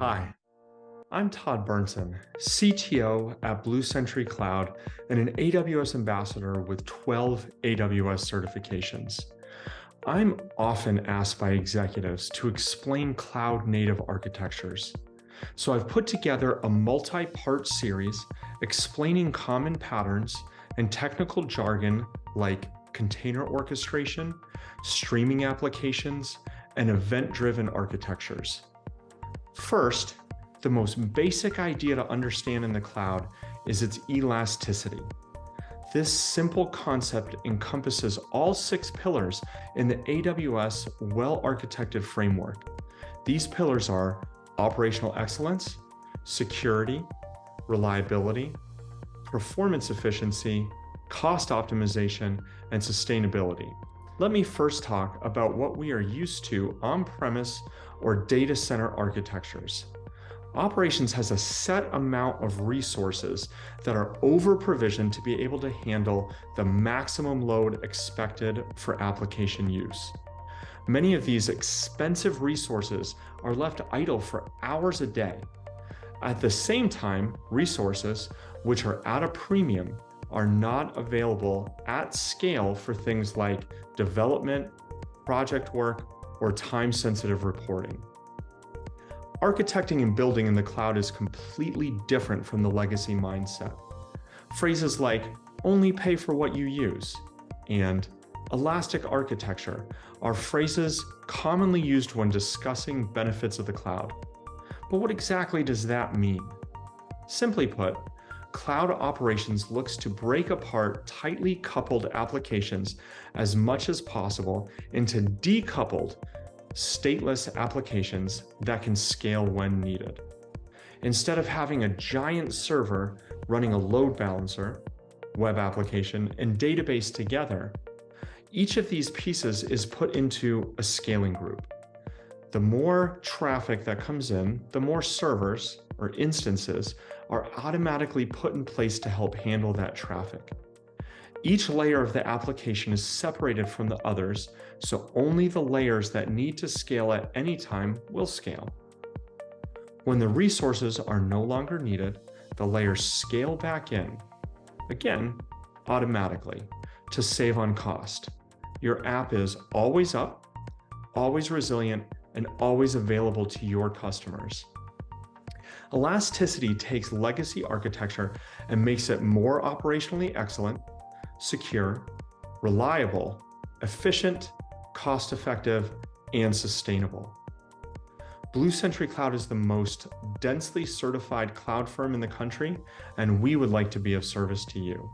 Hi, I'm Todd Bernson, CTO at Sentry Cloud and an AWS ambassador with 12 AWS certifications. I'm often asked by executives to explain cloud-native architectures. So I've put together a multi-part series explaining common patterns and technical jargon like container orchestration, streaming applications, and event-driven architectures. First, the most basic idea to understand in the cloud is its elasticity. This simple concept encompasses all 6 pillars in the AWS well-architected framework. These pillars are operational excellence, security, reliability, performance efficiency, cost optimization, and sustainability. Let me first talk about what we are used to on-premise or data center architectures. Operations has a set amount of resources that are over-provisioned to be able to handle the maximum load expected for application use. Many of these expensive resources are left idle for hours a day. At the same time, resources, which are at a premium, are not available at scale for things like development, project work, or time-sensitive reporting. Architecting and building in the cloud is completely different from the legacy mindset. Phrases like only pay for what you use and elastic architecture are phrases commonly used when discussing benefits of the cloud. But what exactly does that mean? Simply put, cloud operations looks to break apart tightly coupled applications as much as possible into decoupled, stateless applications that can scale when needed. Instead of having a giant server running a load balancer, web application, and database together, each of these pieces is put into a scaling group. The more traffic that comes in, the more servers or instances are automatically put in place to help handle that traffic. Each layer of the application is separated from the others, so only the layers that need to scale at any time will scale. When the resources are no longer needed, the layers scale back in, again, automatically, to save on cost. Your app is always up, always resilient, and always available to your customers. Elasticity takes legacy architecture and makes it more operationally excellent, secure, reliable, efficient, cost-effective, and sustainable. Sentry Cloud is the most densely certified cloud firm in the country, and we would like to be of service to you.